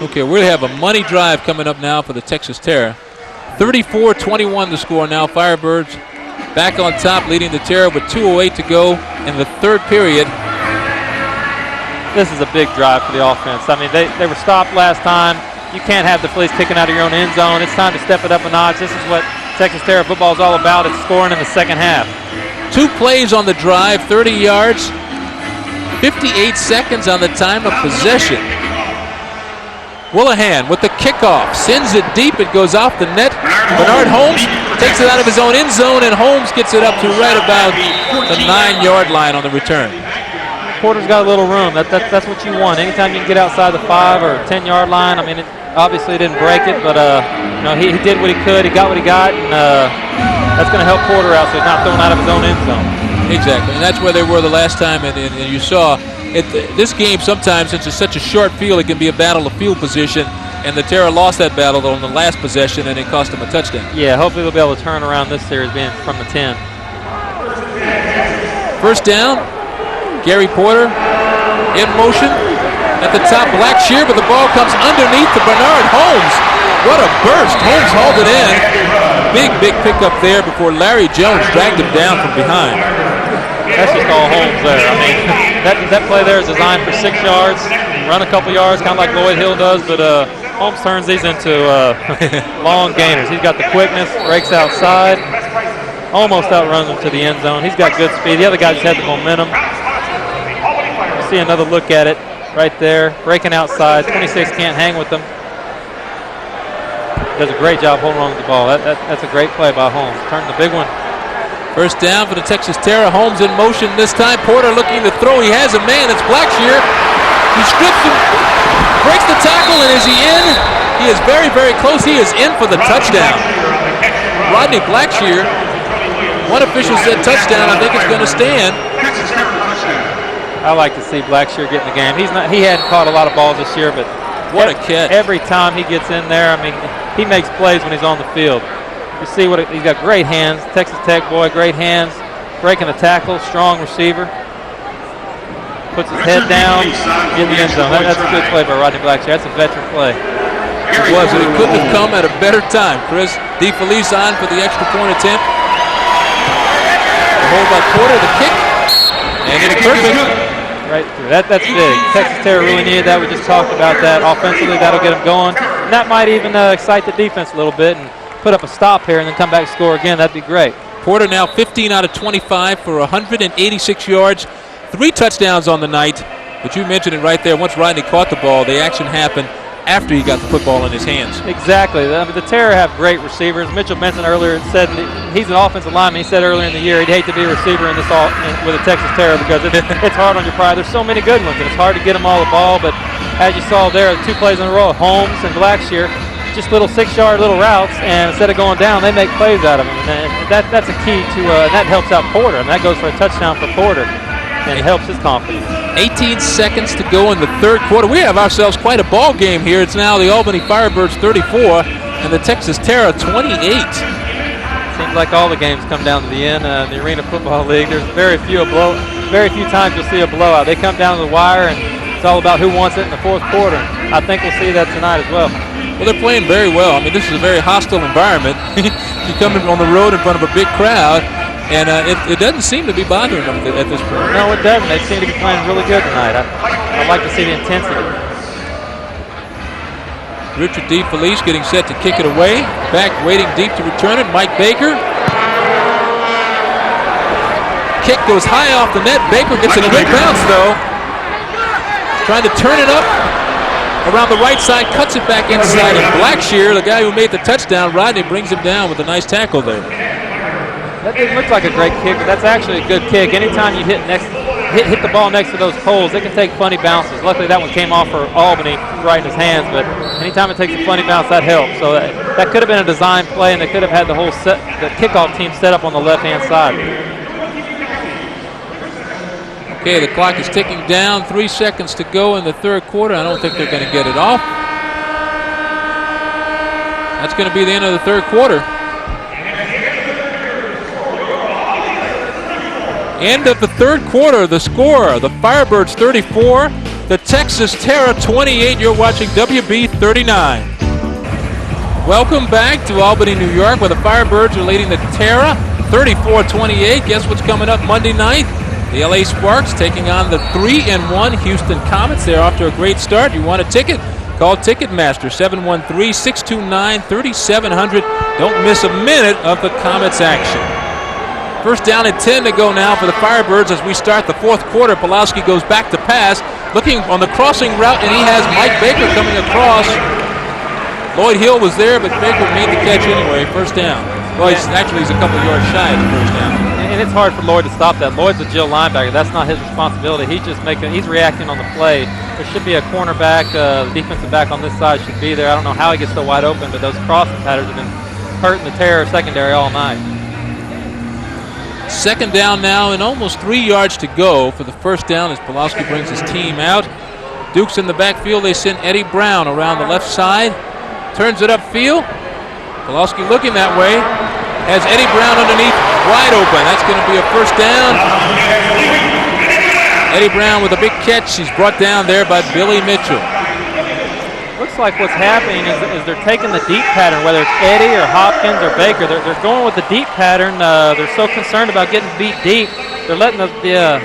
Okay, we'll have a money drive coming up now for the Texas Terror. 34-21 the score now. Firebirds back on top, leading the Terror with 2:08 to go in the third period. This is a big drive for the offense. I mean, they were stopped last time. You can't have the Fleas kicking out of your own end zone. It's time to step it up a notch. This is what Texas Terror football is all about. It's scoring in the second half. 2 plays on the drive, 30 yards, 58 seconds on the time of possession. Willihan with the kickoff, sends it deep, it goes off the net. Bernard Holmes takes it out of his own end zone, and Holmes gets it up to right about the 9-yard line on the return. Porter's got a little room. That's what you want. Anytime you can get outside the 5 or 10-yard line, I mean, obviously didn't break it, but he did what he could. He got what he got, and that's going to help Porter out so he's not thrown out of his own end zone. Exactly, and that's where they were the last time, and you saw this game sometimes, since it's such a short field, it can be a battle of field position, and the Terror lost that battle on the last possession, and it cost them a touchdown. Yeah, hopefully they'll be able to turn around this series being from the 10. First down, Gary Porter in motion at the top, Blackshear, but the ball comes underneath to Bernard Holmes. What a burst. Holmes hauled it in. Big pickup there before Larry Jones dragged him down from behind. That's just all Holmes there. I mean, that play there is designed for 6 yards, run a couple yards, kind of like Lloyd Hill does, but Holmes turns these into long gainers. He's got the quickness, breaks outside, almost outruns him to the end zone. He's got good speed. The other guy just had the momentum. See another look at it right there, breaking outside. 26 can't hang with them. Does a great job holding on to the ball. That's a great play by Holmes. Turn the big one. First down for the Texas Terror. Holmes in motion this time. Porter looking to throw. He has a man. It's Blackshear. He strips him, breaks the tackle, and is he in? He is very, very close. He is in for the touchdown. Rodney Blackshear. One official said touchdown. I think it's going to stand. I like to see Blackshear get in the game. He hadn't caught a lot of balls this year, but what a catch. Every time he gets in there, I mean, he makes plays when he's on the field. You see he's got great hands. Texas Tech boy, great hands. Breaking the tackle, strong receiver. Puts his head down in the end zone. That's a good play by Rodney Blackshear. That's a veteran play. It was, and it couldn't have come at a better time. Chris DeFelice on for the extra point attempt. The hold by Porter, the kick, and it's perfect. Right through. That's big. Texas Terror really needed that. We just talked about that. Offensively, that'll get them going. And that might even excite the defense a little bit and put up a stop here and then come back and score again. That'd be great. Porter now 15 out of 25 for 186 yards, 3 touchdowns on the night. But you mentioned it right there. Once Rodney caught the ball, the action happened after he got the football in his hands. Exactly. The Terror have great receivers. Mitchell Benson earlier said he's an offensive lineman. He said earlier in the year he'd hate to be a receiver with the Texas Terror because it's hard on your pride. There's so many good ones, and it's hard to get them all the ball. But as you saw there, 2 plays in a row, Holmes and Blackshear, just little 6-yard little routes, and instead of going down, they make plays out of them. And that's a key to, and that helps out Porter. And that goes for a touchdown for Porter, and it helps his confidence. 18 seconds to go in the third quarter. We have ourselves quite a ball game here. It's now the Albany Firebirds 34 and the Texas Terror 28. Seems like all the games come down to the end. The Arena Football League, there's very few times you'll see a blowout. They come down to the wire, and it's all about who wants it in the fourth quarter. I think we'll see that tonight as well. Well, they're playing very well. I mean, this is a very hostile environment. You come in on the road in front of a big crowd, and it doesn't seem to be bothering them at this point. No, it doesn't. They seem to be playing really good tonight. I'd like to see the intensity. Richard DeFelice getting set to kick it away. Back waiting deep to return it. Mike Baker. Kick goes high off the net. Baker gets a good bounce, though. Trying to turn it up around the right side, cuts it back inside, and Blackshear, the guy who made the touchdown, Rodney brings him down with a nice tackle there. That didn't look like a great kick, but that's actually a good kick. Anytime you hit the ball next to those poles, they can take funny bounces. Luckily, that one came off for Albany right in his hands, but anytime it takes a funny bounce, that helps. So that could have been a design play, and they could have had the kickoff team set up on the left-hand side. Okay, the clock is ticking down. 3 seconds to go in the third quarter. I don't think they're going to get it off. That's going to be the end of the third quarter. End of the third quarter, the score, the Firebirds 34, the Texas Terror 28. You're watching WB 39. Welcome back to Albany, New York, where the Firebirds are leading the Terror 34-28. Guess what's coming up Monday night? The LA Sparks taking on the 3-1 Houston Comets. They're off to a great start. You want a ticket? Call Ticketmaster, 713-629-3700. Don't miss a minute of the Comets action. First down and 10 to go now for the Firebirds as we start the fourth quarter. Pulowski goes back to pass, looking on the crossing route, and he has Mike Baker coming across. Lloyd Hill was there, but Baker made the catch anyway. First down. Well, he's a couple yards shy of the first down. And it's hard for Lloyd to stop that. Lloyd's a Jill linebacker. That's not his responsibility. He's reacting on the play. There should be a cornerback, the defensive back on this side should be there. I don't know how he gets so wide open, but those crossing patterns have been hurting the Terror secondary all night. Second down now and almost 3 yards to go for the first down as Pulowski brings his team out. Dukes in the backfield. They send Eddie Brown around the left side. Turns it upfield. Pulowski looking that way. Has Eddie Brown underneath, wide open. That's going to be a first down. Eddie Brown with a big catch. He's brought down there by Billy Mitchell. Looks like what's happening is they're taking the deep pattern, whether it's Eddie or Hopkins or Baker. They're going with the deep pattern. They're so concerned about getting beat deep. They're letting the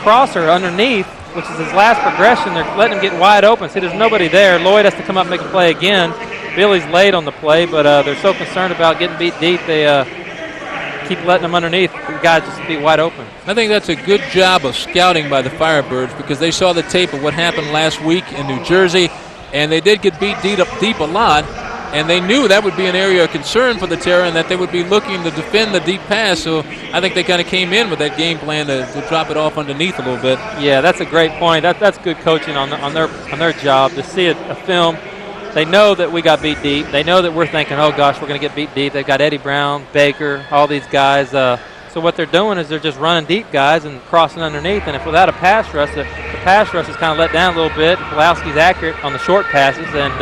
crosser underneath, which is his last progression. They're letting him get wide open. See, there's nobody there. Lloyd has to come up and make a play again. Billy's late on the play, but they're so concerned about getting beat deep, they keep letting them underneath. The guys just be wide open. I think that's a good job of scouting by the Firebirds because they saw the tape of what happened last week in New Jersey, and they did get beat deep a lot, and they knew that would be an area of concern for the Terror and that they would be looking to defend the deep pass, so I think they kind of came in with that game plan to drop it off underneath a little bit. Yeah, that's a great point. That's good coaching on their job to see a film. They know that we got beat deep. They know that we're thinking, oh, gosh, we're going to get beat deep. They've got Eddie Brown, Baker, all these guys. So what they're doing is they're just running deep guys and crossing underneath. And if without a pass rush, the pass rush is kind of let down a little bit. Pulowski's accurate on the short passes, and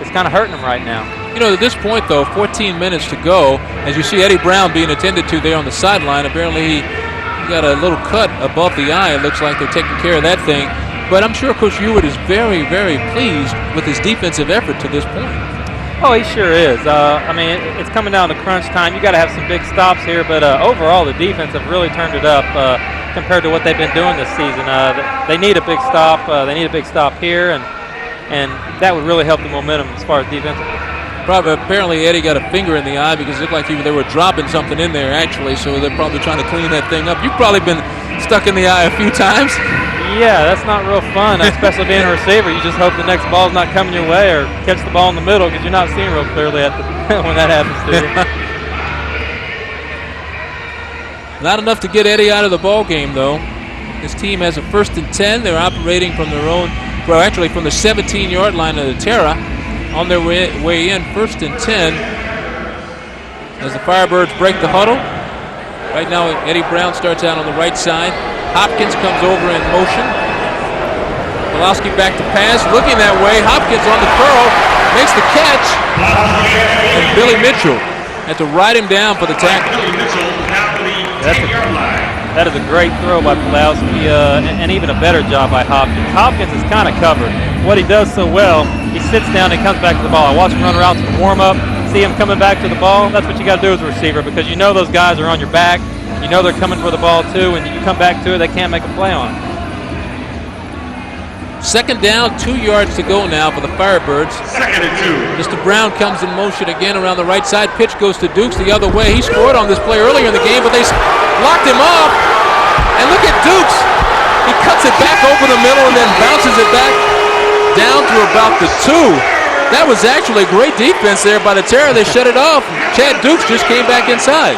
it's kind of hurting them right now. You know, at this point, though, 14 minutes to go, as you see Eddie Brown being attended to there on the sideline. Apparently he got a little cut above the eye. It looks like they're taking care of that thing. But I'm sure Coach Hewitt is very, very pleased with his defensive effort to this point. Oh, he sure is. I mean, it's coming down to crunch time. You got to have some big stops here, but overall the defense have really turned it up compared to what they've been doing this season. They need a big stop. They need a big stop here, and that would really help the momentum as far as defensive. Apparently Eddie got a finger in the eye because it looked like they were dropping something in there actually, so they're probably trying to clean that thing up. You've probably been stuck in the eye a few times. Yeah, that's not real fun, especially being a receiver. You just hope the next ball's not coming your way or catch the ball in the middle because you're not seeing real clearly when that happens to you. Not enough to get Eddie out of the ball game, though. His team has a 1st and 10. They're operating from their own, from the 17-yard line of the Terror. On their way in, 1st and 10. As the Firebirds break the huddle. Right now, Eddie Brown starts out on the right side. Hopkins comes over in motion. Pulowski back to pass, looking that way. Hopkins on the curl, makes the catch. And Billy Mitchell had to ride him down for the tackle. That is a great throw by Pulowski, and even a better job by Hopkins. Hopkins is kind of covered. What he does so well, he sits down and comes back to the ball. I watch him run around to the warm-up, see him coming back to the ball. That's what you got to do as a receiver because you know those guys are on your back. You know they're coming for the ball, too, and you come back to it, they can't make a play on it. Second down, 2 yards to go now for the Firebirds. 2nd and 2. Mr. Brown comes in motion again around the right side. Pitch goes to Dukes the other way. He scored on this play earlier in the game, but they blocked him off. And look at Dukes. He cuts it back over the middle and then bounces it back down to about the 2. That was actually great defense there by the Terror. They shut it off. Chad Dukes just came back inside.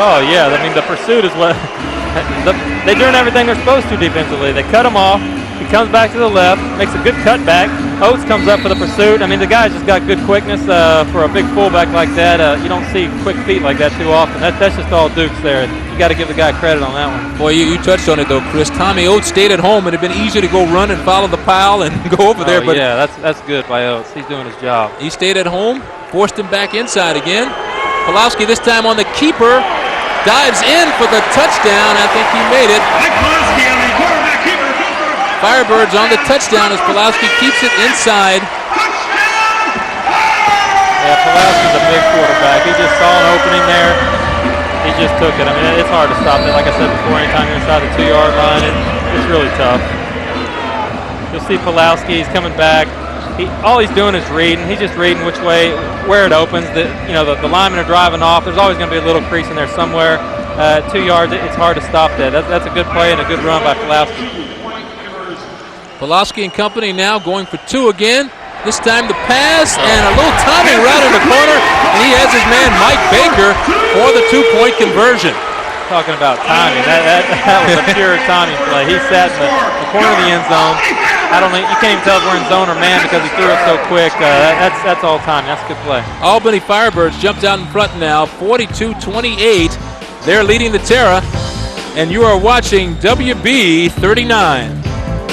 Oh, yeah. I mean, the pursuit is what they're doing everything they're supposed to defensively. They cut him off. He comes back to the left, makes a good cutback. Oates comes up for the pursuit. I mean, the guy's just got good quickness for a big fullback like that. You don't see quick feet like that too often. That's just all Dukes there. You got to give the guy credit on that one. Boy, you touched on it, though, Chris. Tommy Oates stayed at home. It had been easy to go run and follow the pile and go over there. But yeah, that's good by Oates. He's doing his job. He stayed at home, forced him back inside again. Pulowski this time on the keeper. Dives in for the touchdown. I think he made it. Mike Pulowski on the quarterback keeper. Firebirds on the touchdown as Pulowski keeps it inside. Yeah, Pulowski's a big quarterback. He just saw an opening there. He just took it. I mean, it's hard to stop that. Like I said before, anytime you're inside the 2-yard line, it's really tough. You'll see Pulowski, he's coming back. All he's doing is reading. He's just reading which way, where it opens. The linemen are driving off. There's always going to be a little crease in there somewhere. 2 yards, it's hard to stop that. That's a good play and a good run by Pulowski. Pulowski and company now going for 2 again. This time the pass and a little timing route in the corner, and he has his man Mike Baker for the 2-point conversion. Talking about timing, that was a pure timing play. He sat in the corner of the end zone. I don't think you can't even tell if we're in zone or man because he threw it so quick. That's all timing. That's a good play. Albany Firebirds jumped out in front now, 42-28. They're leading the Terra, and you are watching WB 39.